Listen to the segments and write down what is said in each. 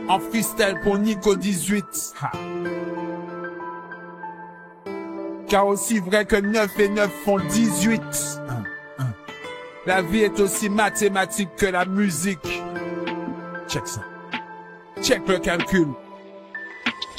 En freestyle pour Nico 18. Ha. Car aussi vrai que 9 et 9 font 18. La vie est aussi mathématique que la musique. Check ça. Check le calcul.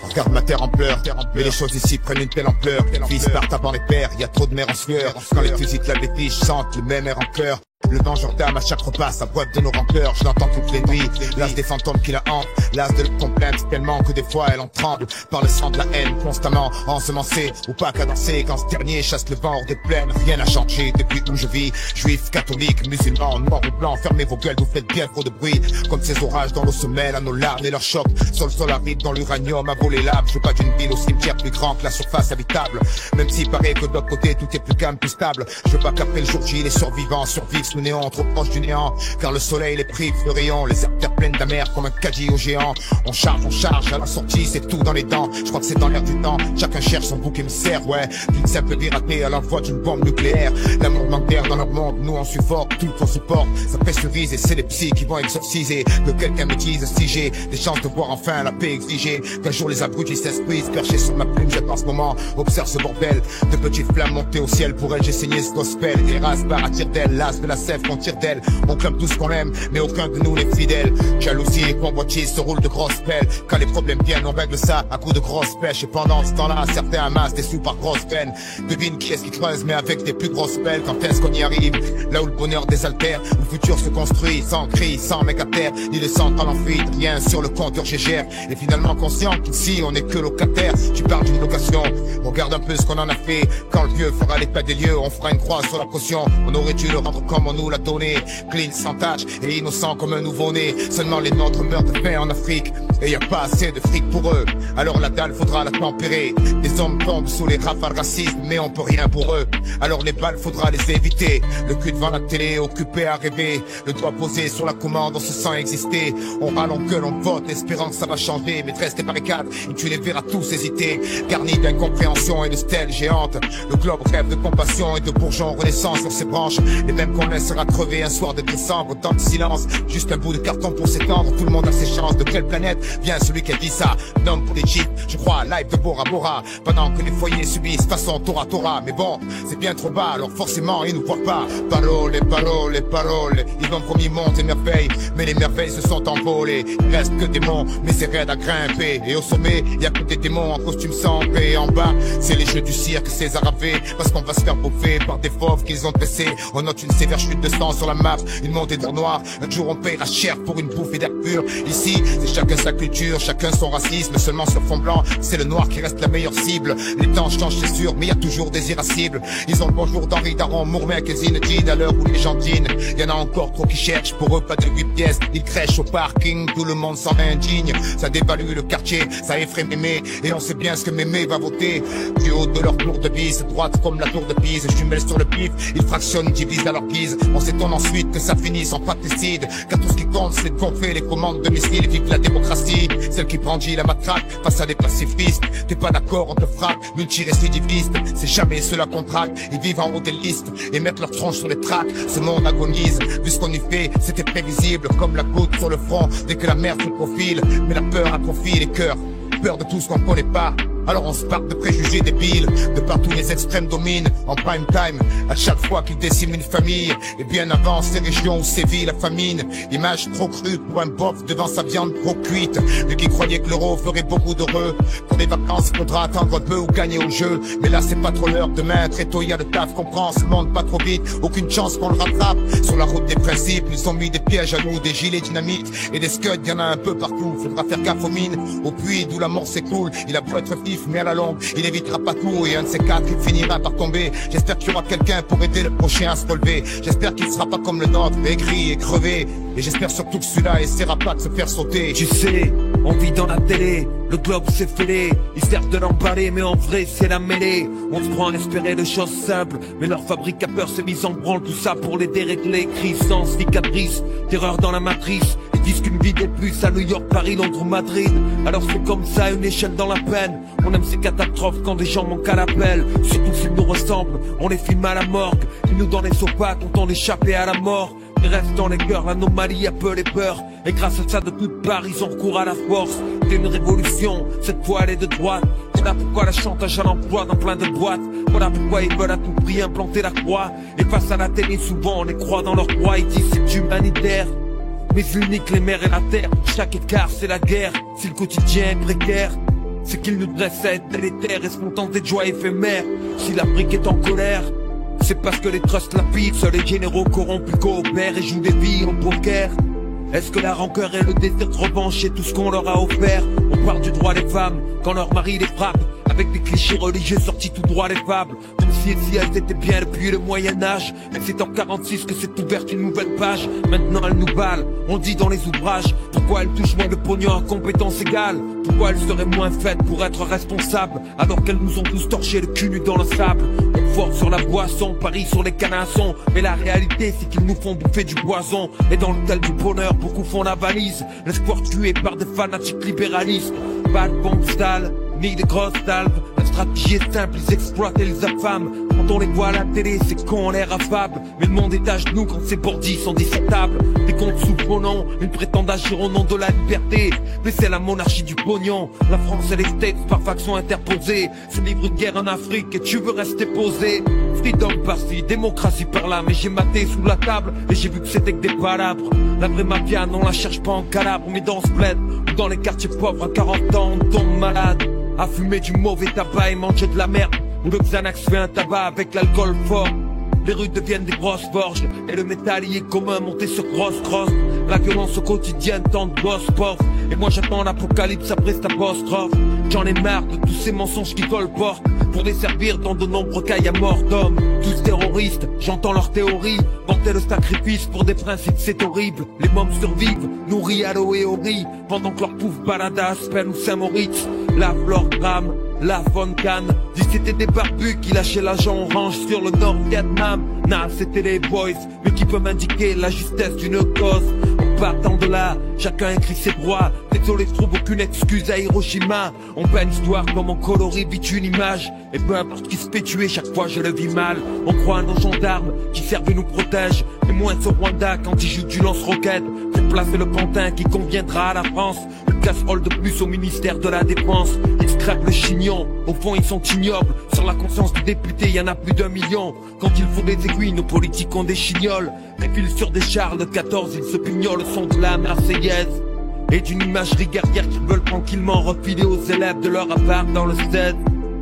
Regarde ma terre en pleurs, mais les choses ici prennent une telle ampleur. Fils partent avant les pères, y a trop de mères en sueur. Quand les fusils claquent les piches, chantent le même air en cœur. Le vent d'âme à chaque repas, sa boîte de nos rancœurs. Je l'entends toutes les nuits, l'as des fantômes qui la hantent, l'as de la complainte tellement que des fois elle en tremble. Par le sang de la haine, constamment ensemencée, ou pas cadencée. Quand ce dernier chasse le vent hors des plaines, rien n'a changé depuis où je vis. Juifs, catholiques, musulmans, noirs ou blancs, fermez vos gueules, vous faites bien trop de bruit. Comme ces orages dans l'eau se mêlent à nos larmes et leurs chocs. Sur le sol aride dans l'uranium à voler l'âme. Je veux pas d'une ville au cimetière plus grand que la surface habitable. Même s'il paraît que de l'autre côté tout est plus calme, plus stable. Je veux pas qu'après le jour J les survivants survivent sous néant, trop proche du néant. Car le soleil les prive de rayons, les artères pleines d'amers comme un caddie au géant. On charge, à la sortie c'est tout dans les dents. Je crois que c'est dans l'air du temps, chacun cherche son bouc émissaire, ouais. D'une simple vie ratée à l'envoi d'une bombe nucléaire. L'amour manque d'air dans leur monde, nous on suffoque, tout on supporte. Ça pressurise et c'est les psys qui vont exorciser. Que quelqu'un me dise si j'ai des chances de voir enfin la paix exigée. Qu'un jour les abrutis s'esprisent, perchés sur ma plume, jette en ce moment. Observe ce bordel, de petites flammes montées au ciel. Pour elle j'ai saigné ce gospel. Et Rasbar attire d'elle, l'as de la sève qu'on tire d'elle. On clame tout ce qu'on aime, mais aucun de nous n'est fidèle. Jalousie et convoitise se roulent de grosses pelles. Quand les problèmes viennent, on règle ça à coups de grosses pêches. Et pendant ce temps-là, certains amassent des sous par grosses peines. Devine qui est-ce qui creuse, mais avec des plus grosses pelles. Quand est-ce qu'on y arrive? Là où le bonheur désaltère, où le futur se construit, sans cri, sans mec à terre, ni le central en fuite, rien sur le compteur GGR. Et finalement conscient qu'ici on n'est que locataire. Tu parles d'une location, regarde un peu ce qu'on en a fait. Quand le vieux fera l'état des lieux, on fera une croix sur la caution. On aurait dû le rendre comme on nous l'a donné, clean, sans tache et innocent comme un nouveau-né. Seulement les nôtres meurent de faim en Afrique, et y a pas assez de fric pour eux. Alors la dalle faudra la tempérer. Des hommes tombent sous les rafales racistes, mais on peut rien pour eux. Alors les balles faudra les éviter. Le cul devant la télé, occupé à rêver, le doigt posé sur la commande, on se sent exister. On râle, on gueule, on vote, espérant que ça va changer. Maîtresse des barricades, et tu les verras tous hésiter. Garnis d'incompréhension et de stèles géantes. Le globe rêve de compassion et de bourgeons renaissance sur ses branches. Les mêmes qu'on laissera crever un soir de décembre. Dans le silence, juste un bout de carton pour s'étendre. Tout le monde a ses chances. De quelle planète vient celui qui a dit ça? Nom pour des jeeps, je crois à live de Bora Bora. Pendant que les foyers subissent façon Tora Tora. Mais bon, c'est bien trop bas, alors forcément ils nous voient pas. Parole, parole, parole. Ils ont promis monts et merveilles, mais les merveilles se sont envolées. Il reste que des monts, mais c'est raide à grimper. Et au sommet, y a que des démons en costume sans paix. Et en bas, c'est les jeux du cirque, c'est aravé. Parce qu'on va se faire bouffer par des fauves qu'ils ont dressés. On note une sévère chute de sang sur la map, une montée d'air noir. Un jour on paiera cher pour une bouffée d'air pur. Ici, c'est chacun sa culture, chacun son racisme. Seulement sur fond blanc, c'est le noir qui reste la meilleure cible. Les temps changent, c'est sûr, mais y a toujours des irascibles. Ils ont le bonjour d'Henri Daron, Mourmec et Zinedine. À l'heure où les gens dînent, y en a encore trop qui cherchent. Pour eux, pas de 8 pièces, ils crèchent au parking. Tout le monde s'en indigne, ça dévalue le quartier, ça effraie Mémé. Et on sait bien ce que Mémé va voter. Du haut de leur tour de bise, droite comme la tour de Pise. Jumelles sur le pif, ils fractionnent, divisent à leur guise. On s'étonne ensuite que ça finisse en fratricide. Car tout ce qui compte, c'est de gonfler les commandes de missiles. Vive la démocratie, celle qui brandit la matraque face à des pacifistes. T'es pas d'accord, on te frappe, multirécidiviste. C'est jamais ceux-là qu'on traque, ils vivent en haut des listes et mettent leur tronche sur les tracks. Ce monde agonise, vu ce qu'on y fait, c'était prévisible. Comme la goutte sur le front, dès que la mer se profile. Mais la peur atrophie les cœurs, peur de tout ce qu'on connaît pas. Alors on se part de préjugés débiles. De partout les extrêmes dominent en prime time. À chaque fois qu'ils déciment une famille. Et bien avant ces régions où sévit la famine. Image trop crue pour un bof devant sa viande trop cuite. Lui qui croyait que l'euro ferait beaucoup d'heureux. Pour des vacances il faudra attendre un peu ou gagner au jeu. Mais là c'est pas trop l'heure, demain très tôt y a le taf. Comprends ce monde pas trop vite, aucune chance qu'on le rattrape. Sur la route des principes ils ont mis des pièges à nous. Des gilets dynamites et des scuds, y'en a un peu partout. Faudra faire gaffe aux mines, au puits d'où la mort s'écoule. Il a beau être vif mais à la longue, il évitera pas tout. Et un de ces quatre, il finira par tomber. J'espère qu'il y aura quelqu'un pour aider le prochain à se relever. J'espère qu'il sera pas comme le nôtre, aigri et crevé. Et j'espère surtout que celui-là essaiera pas de se faire sauter. Tu sais, on vit dans la télé, le globe s'est fêlé. Ils servent de l'emballer, mais en vrai c'est la mêlée. On se croit en espérer de choses simples, mais leur fabrique à peur s'est mise en branle. Tout ça pour les dérégler, crise sans cicatrice, terreur dans la matrice. Ils disent qu'une vie des plus à New York, Paris, Londres ou Madrid. Alors c'est comme ça, une échelle dans la peine. On aime ces catastrophes quand des gens manquent à l'appel. Surtout s'ils nous ressemblent, on les filme à la morgue. Ils nous donnent les sopas quand on échappait à la mort. Et reste dans les cœurs l'anomalie appelée peur. Et grâce à ça de toutes parts ils ont recours à la force. C'est une révolution, cette fois elle est de droite. Voilà pourquoi la chantage à l'emploi dans plein de boîtes. Voilà pourquoi ils veulent à tout prix implanter la croix. Et face à la télé souvent on les croit dans leur croix. Ils disent c'est humanitaire, mais ils niquent les mers et la terre. Chaque écart c'est la guerre. Si le quotidien est précaire, c'est qu'ils nous dressent à être délétères et se contentent de joies éphémères. Si l'Afrique est en colère, c'est parce que les trusts lapident. Seuls les généraux corrompus coopèrent et jouent des vies en poker. Est-ce que la rancœur et le désir de revanche est tout ce qu'on leur a offert? On parle du droit des femmes quand leur mari les frappe, avec des clichés religieux sortis tout droit des fables. Comme si elles étaient bien depuis le Moyen-Âge. Mais c'est en 46 que s'est ouverte une nouvelle page. Maintenant elles nous balent, on dit dans les ouvrages. Pourquoi elles touchent moins de pognon à compétences égales? Pourquoi elles seraient moins faites pour être responsables, alors qu'elles nous ont tous torché le cul nu dans le sable? On force sur la boisson, parie sur les canassons. Mais la réalité c'est qu'ils nous font bouffer du poison. Et dans l'hôtel du bonheur, beaucoup font la valise. L'espoir tué par des fanatiques libéralistes. Pas de bombes sales, ni de grosses salves. La stratégie est simple, ils exploitent et les affament. Quand on les voit à la télé, c'est qu'on a l'air affable. Mais le monde est à genoux quand ces bandits sont discutables. Des comptes souffrent au nom, ils prétendent agir au nom de la liberté. Mais c'est la monarchie du pognon. La France et les States par faction interposée se livrent une guerre en Afrique et tu veux rester posé. Freedom par-ci, démocratie par-là. Mais j'ai maté sous la table et j'ai vu que c'était que des palabres. La vraie mafia, on la cherche pas en Calabre, mais dans ce bled ou dans les quartiers pauvres. À 40 ans, on tombe malade à fumer du mauvais tabac et manger de la merde. Où le Xanax fait un tabac avec l'alcool fort. Les rues deviennent des grosses forges et le métallier commun monté sur grosse crosse. La violence au quotidien tant de gosses pauvres. Et moi j'attends l'apocalypse après cette apostrophe. J'en ai marre de tous ces mensonges qui colportent pour les servir dans de nombreux cas à mort d'hommes. Tous terroristes, j'entends leurs théories. Vanter le sacrifice pour des principes c'est horrible. Les mômes survivent, nourris à l'eau et au riz, pendant que leur pouf balade à Aspen ou Saint-Moritz. La flore drame, la Von Cannes, dit c'était des barbus qui lâchaient l'agent orange sur le Nord-Vietnam. Nah, c'était les boys, mais qui peut m'indiquer la justesse d'une cause. En partant de là, chacun écrit ses droits. Désolé, je trouve aucune excuse à Hiroshima. On peint l'histoire comme on colorie vite une image. Et peu importe qui se fait tuer, chaque fois je le vis mal. On croit à nos gendarmes qui servent et nous protègent. Et moins au Rwanda quand ils jouent du lance-roquette. Pour placer le pantin qui conviendra à la France. Une casserole de plus au ministère de la Défense. Ils se crêpent le chignon, au fond ils sont ignobles. Sur la conscience du député, y en a plus d'1 million. Quand ils font des aiguilles, nos politiques ont des chignoles. Des fils sur des chars de 14, ils se pignolent au son de la Marseillaise. Et d'une imagerie guerrière qu'ils veulent tranquillement refiler aux élèves de leur appart dans le 16.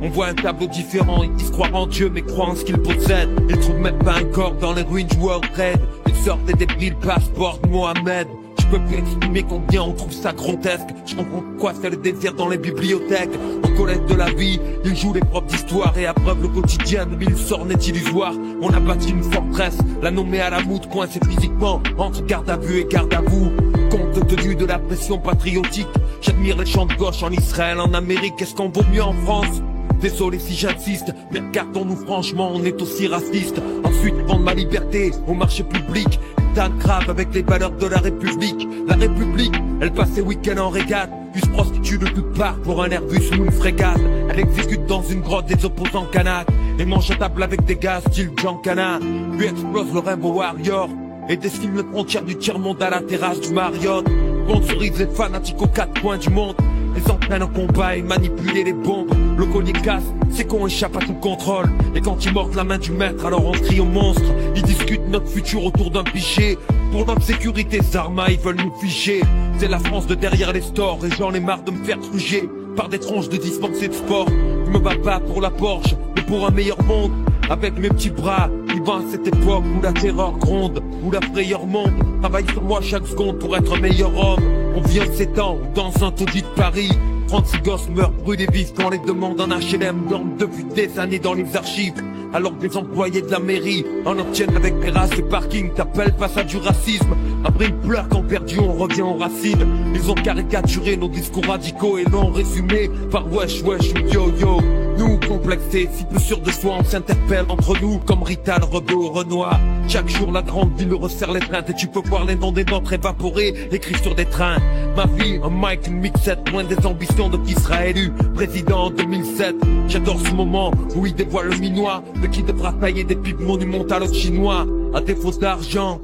On voit un tableau différent, ils disent croire en Dieu mais croient en ce qu'ils possèdent. Ils trouvent même pas un corps dans les ruines du World Trade. Ils sortent des débris, le passeport de Mohamed. Je peux plus exprimer combien on trouve ça grotesque. Je comprends quoi c'est le désir dans les bibliothèques. Au collège de la vie, ils jouent les profs d'histoire et abreuvent le quotidien de mille sorts net illusoires. On a bâti une forteresse, la nommée à la moute, coincée physiquement entre garde à vue et garde à vous. Compte tenu de la pression patriotique, j'admire les chants de gauche en Israël, en Amérique. Est-ce qu'on vaut mieux en France? Désolé si j'insiste, mais regardons-nous franchement, on est aussi raciste. Ensuite, vendre ma liberté au marché public, état grave avec les valeurs de la République. La République, elle passe ses week-ends en régate, puis se prostitue de toutes parts pour un Airbus ou une frégate. Elle exécute dans une grotte des opposants canaques, et mange à table avec des gars style Giancana. Puis explose le Rainbow Warrior, et dessine le frontière du tiers-monde à la terrasse du Marriott. Sponsorise les fanatiques aux 4 coins du monde, les entraîne en combat et manipuler les bombes. Le collier casse, c'est qu'on échappe à tout contrôle. Et quand ils mordent la main du maître, alors on crie au monstre. Ils discutent notre futur autour d'un pichet. Pour notre sécurité, Zarma, ils veulent nous ficher. C'est la France de derrière les stores, et j'en ai marre de me faire truger par des tronches de dispensés de sport. Je me bats pas pour la Porsche, mais pour un meilleur monde. Avec mes petits bras, vivant à cette époque où la terreur gronde, où la frayeur monte. Travaille sur moi chaque seconde pour être un meilleur homme. On vit en 7 ans, dans un taudis de Paris. 36 gosses meurent brûlés vifs quand les demandes en HLM dorment depuis des années dans les archives. Alors que les employés de la mairie en obtiennent avec terrasse et parking. T'appelles face à du racisme. Après une pleure quand perdu on revient aux racines. Ils ont caricaturé nos discours radicaux et l'ont résumé par wesh wesh ou yo yo. Nous complexés, si peu sûrs de soi, on s'interpelle entre nous comme Rital, Rebeu ou Renoir. Chaque jour la grande ville resserre les trains et tu peux voir les noms des nôtres évaporés écrits sur des trains. Ma vie, un mic, une mixette, loin des ambitions de qui sera élu président en 2007. J'adore ce moment où il dévoile le minois de qui devra tailler des pipes monumentales aux Chinois. À défaut d'argent,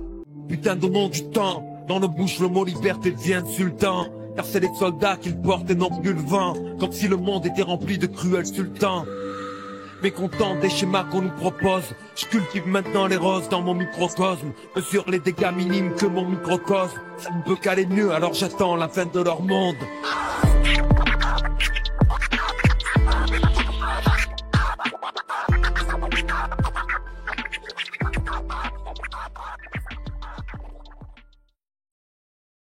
putain de nom du temps. Dans nos bouches le mot liberté devient insultant, car c'est les soldats qui le portent et non plus le vent, comme si le monde était rempli de cruels sultans. Mécontent des schémas qu'on nous propose, je cultive maintenant les roses dans mon microcosme. Mesure les dégâts minimes que mon microcosme. Ça ne peut qu'aller mieux, alors j'attends la fin de leur monde.